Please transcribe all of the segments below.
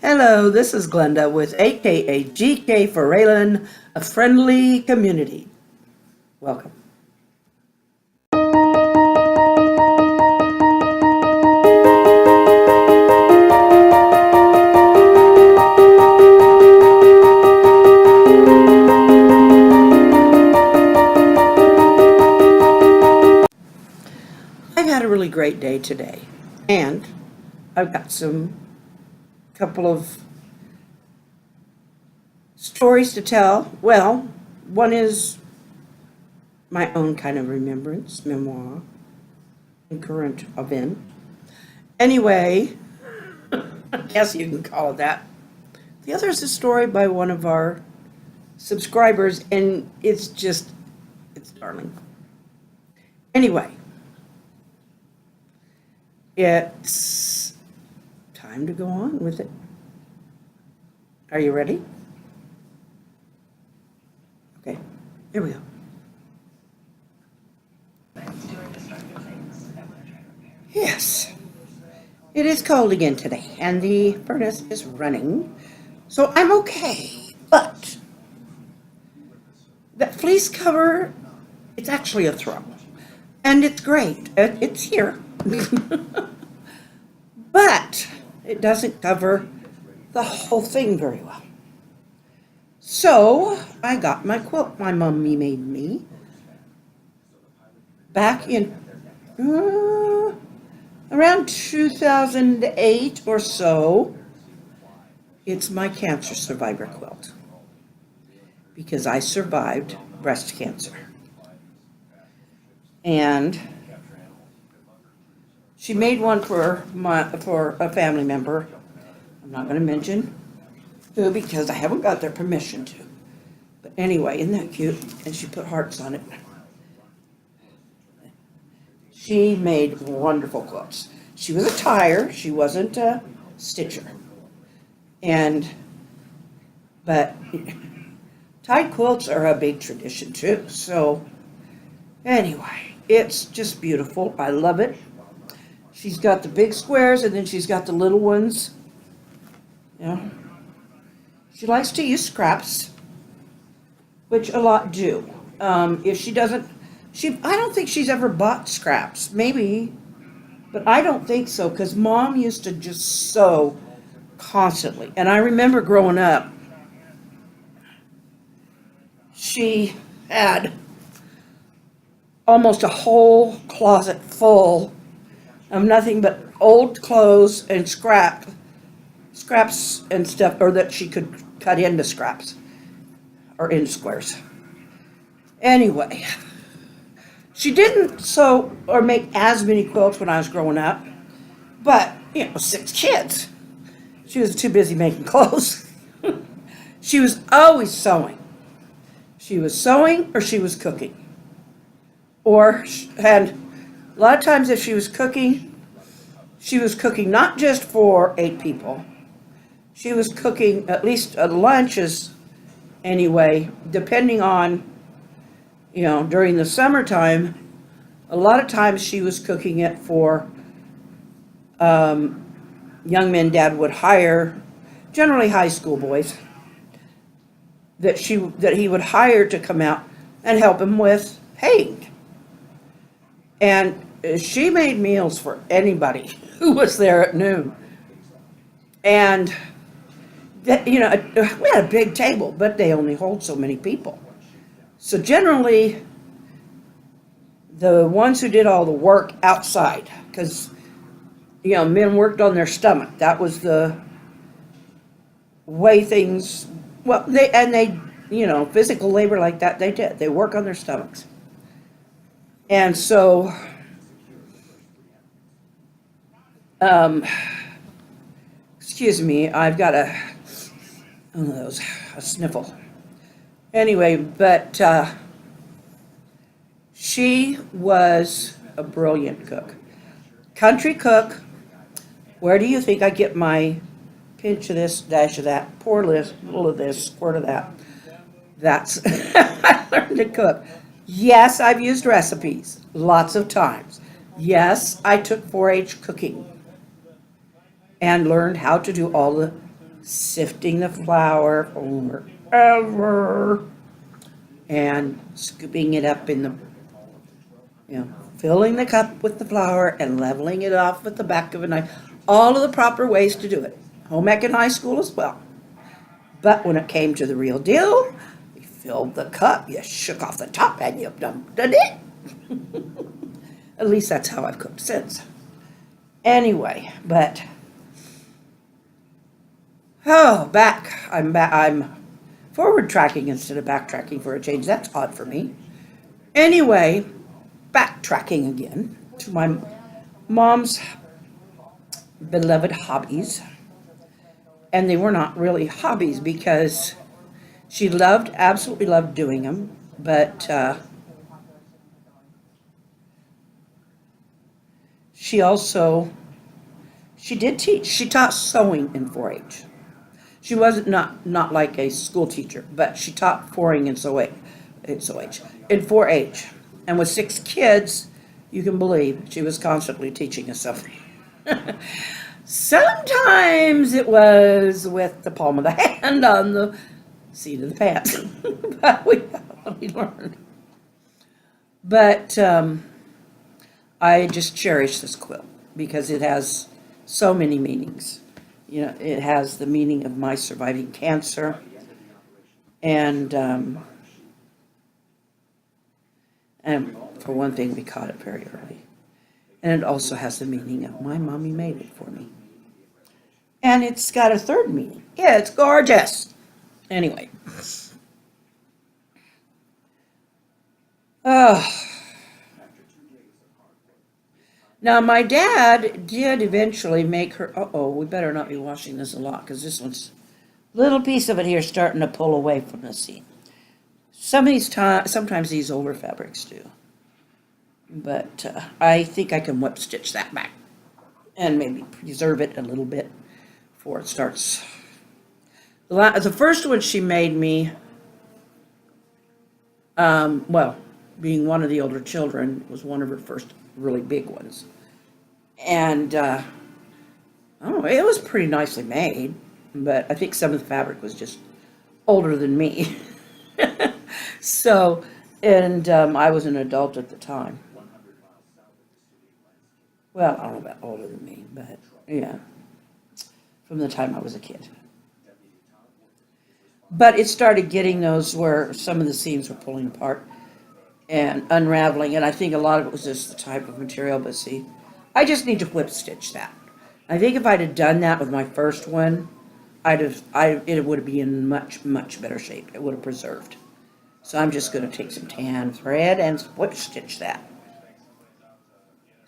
Hello, this is Glinda with aka GK Fralin, a friendly community. Welcome. I've had a really great day today, and I've got some couple of stories to tell. Well, one is my own kind of remembrance, memoir, and current event. Anyway, I guess you can call it that. The other is a story by one of our subscribers, and it's darling. Anyway, it's time to go on with it. Are you ready? Okay, here we go. Yes, it is cold again today, and the furnace is running, so I'm okay. But that fleece cover, it's actually a throw, and it's great. It's here. But it doesn't cover the whole thing very well. So I got my quilt my mommy made me back in around 2008 or so. It's my cancer survivor quilt because I survived breast cancer. And she made one for a family member. I'm not going to mention who because I haven't got their permission to. But anyway, isn't that cute? And she put hearts on it. She made wonderful quilts. She was a tyer. She wasn't a stitcher. But tied quilts are a big tradition too. So anyway, it's just beautiful. I love it. She's got the big squares and then she's got the little ones. Yeah. She likes to use scraps, which a lot do. If she doesn't, I don't think she's ever bought scraps. Maybe, but I don't think so because Mom used to just sew constantly. And I remember growing up, she had almost a whole closet full of nothing but old clothes and scraps and stuff, or that she could cut into scraps or into squares. Anyway, she didn't sew or make as many quilts when I was growing up, but 6 kids. She was too busy making clothes. She was always sewing. She was sewing or she was cooking. And a lot of times if she was cooking not just for 8 people. She was cooking at least lunches anyway, depending on, during the summertime, a lot of times she was cooking it for young men Dad would hire, generally high school boys, that he would hire to come out and help him with paint. And she made meals for anybody who was there at noon. And we had a big table, but they only hold so many people. So generally, the ones who did all the work outside, because men worked on their stomach. That was the way things. Well, they physical labor like that. They did. They work on their stomachs. And so, excuse me, I've got a sniffle. Anyway, but she was a brilliant cook. Country cook. Where do you think I get my pinch of this, dash of that, pour a little of this, squirt of that? That's I learned to cook. Yes, I've used recipes lots of times. Yes, I took 4-H cooking and learned how to do all the sifting the flour over and scooping it up in the, filling the cup with the flour and leveling it off with the back of a knife. All of the proper ways to do it. Home ec in high school as well. But when it came to the real deal, you filled the cup, you shook off the top, and you dumped it in. At least that's how I've cooked since. Anyway, but I'm forward tracking instead of backtracking for a change. That's odd for me. Anyway, backtracking again to my mom's beloved hobbies. And they were not really hobbies because she absolutely loved doing them. But she did teach. She taught sewing in 4-H. She wasn't not like a school teacher, but she taught sewing in 4-H. And with 6 kids, you can believe she was constantly teaching us something. Sometimes it was with the palm of the hand on the seat of the pants. But we learned. But I just cherish this quilt because it has so many meanings. It has the meaning of my surviving cancer, and for one thing, we caught it very early. And it also has the meaning of my mommy made it for me. And it's got a third meaning. Yeah, it's gorgeous. Anyway. Now, my dad did eventually make her... we better not be washing this a lot because this one's... Little piece of it here starting to pull away from the seam. Sometimes these older fabrics do. But I think I can whip stitch that back and maybe preserve it a little bit before it starts. The first one she made me, being one of the older children, was one of her first really big ones. And it was pretty nicely made, but I think some of the fabric was just older than me. So, and I was an adult at the time. Well, I don't know about older than me, but yeah, from the time I was a kid. But it started getting those where some of the seams were pulling apart and unraveling, and I think a lot of it was just the type of material, but see, I just need to whip stitch that. I think if I'd have done that with my first one, it would be in much, much better shape. It would have preserved. So I'm just going to take some tan thread and whip stitch that.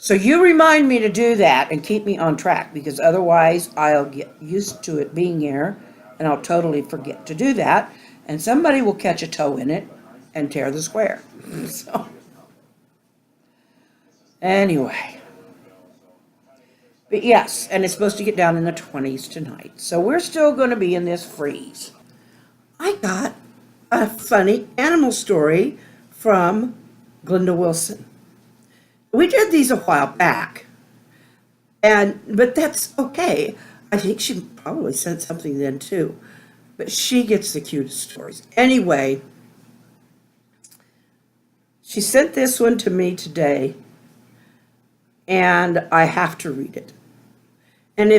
So you remind me to do that and keep me on track, because otherwise I'll get used to it being here and I'll totally forget to do that, and somebody will catch a toe in it and tear the square. So anyway, but yes, and it's supposed to get down in the 20s tonight, so we're still going to be in this freeze. I got a funny animal story from Glinda Wilson. We did these a while back, but that's okay. I think she probably sent something then too, but she gets the cutest stories. Anyway, she sent this one to me today, and I have to read it. And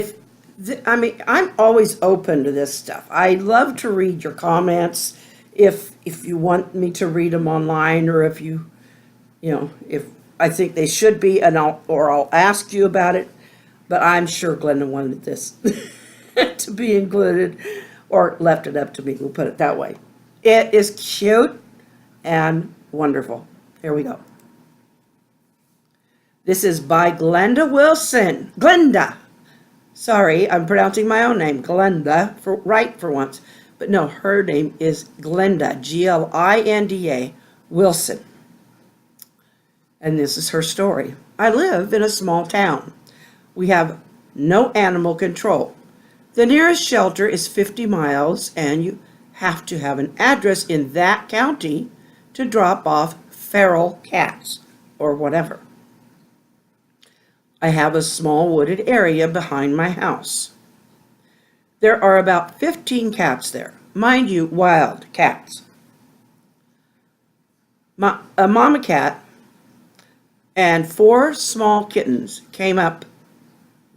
I'm always open to this stuff. I love to read your comments if you want me to read them online, or if if I think they should be, and I'll ask you about it. But I'm sure Glinda wanted this to be included, or left it up to me, we'll put it that way. It is cute and wonderful. Here we go. This is by Glinda Wilson. Glinda! Sorry, I'm pronouncing my own name, Glinda, right for once. But no, her name is Glinda, Glinda Wilson. And this is her story. I live in a small town. We have no animal control. The nearest shelter is 50 miles, and you have to have an address in that county to drop off feral cats or whatever. I have a small wooded area behind my house. There are about 15 cats there. Mind you, wild cats. A mama cat and 4 small kittens came up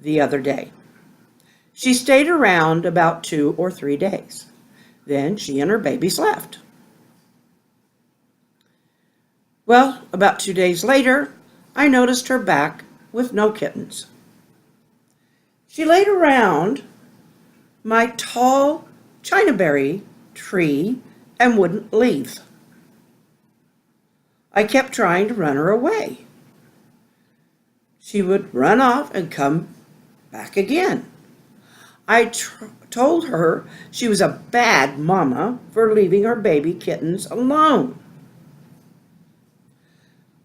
the other day. She stayed around about 2 or 3 days. Then she and her babies left. Well, about 2 days later, I noticed her back with no kittens. She laid around my tall chinaberry tree and wouldn't leave. I kept trying to run her away. She would run off and come back again. I told her she was a bad mama for leaving her baby kittens alone.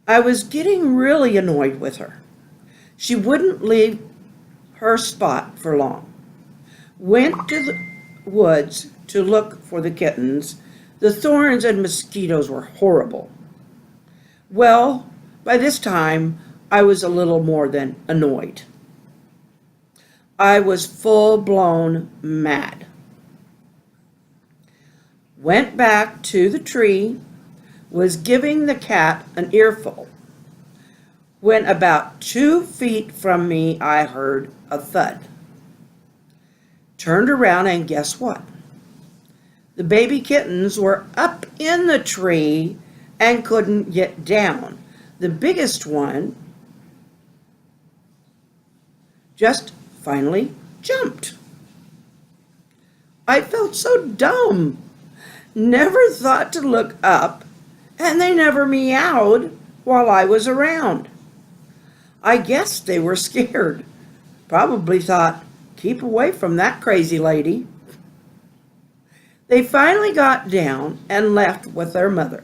I was getting really annoyed with her. She wouldn't leave her spot for long. Went to the woods to look for the kittens. The thorns and mosquitoes were horrible. Well, by this time, I was a little more than annoyed. I was full-blown mad. Went back to the tree, was giving the cat an earful. When about 2 feet from me, I heard a thud. Turned around and guess what? The baby kittens were up in the tree and couldn't get down. The biggest one just finally jumped. I felt so dumb. Never thought to look up, and they never meowed while I was around. I guess they were scared. Probably thought, keep away from that crazy lady. They finally got down and left with their mother.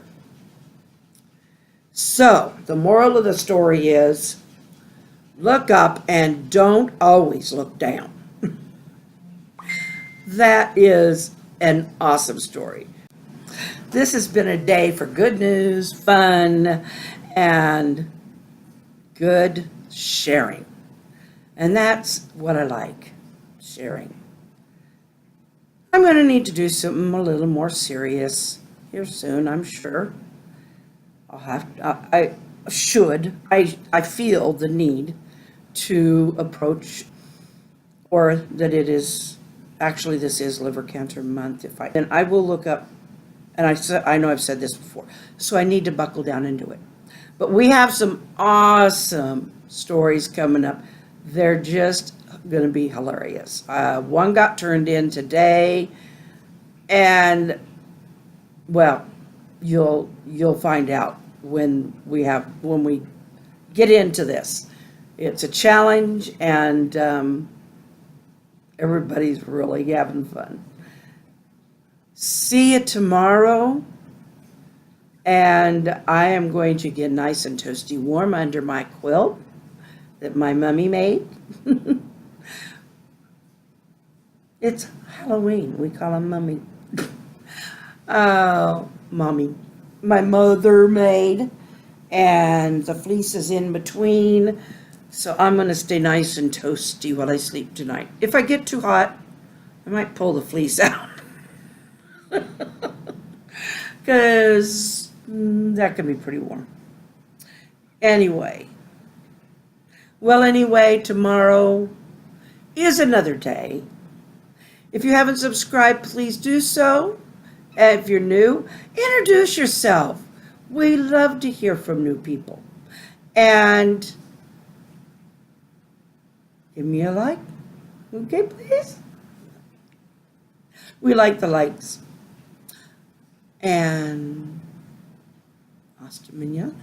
So, the moral of the story is, look up and don't always look down. That is an awesome story. This has been a day for good news, fun, and good sharing. And that's what I like, sharing. I'm going to need to do something a little more serious here soon, I'm sure. I feel the need to approach, or that it is, actually this is Liver Cancer Month, and I will look up, and I know I've said this before, so I need to buckle down and do it. But we have some awesome stories coming up. They're just going to be hilarious. One got turned in today, and well, you'll find out when we get into this. It's a challenge, and everybody's really having fun. See you tomorrow, and I am going to get nice and toasty warm under my quilt that my mummy made. It's Halloween. We call them mummy. Oh, mommy. My mother made, and the fleece is in between, so I'm going to stay nice and toasty while I sleep tonight. If I get too hot, I might pull the fleece out, because that can be pretty warm. Anyway, tomorrow is another day. If you haven't subscribed, please do so. If you're new, introduce yourself. We love to hear from new people. And give me a like. Okay, please? We like the likes. And hasta mañana.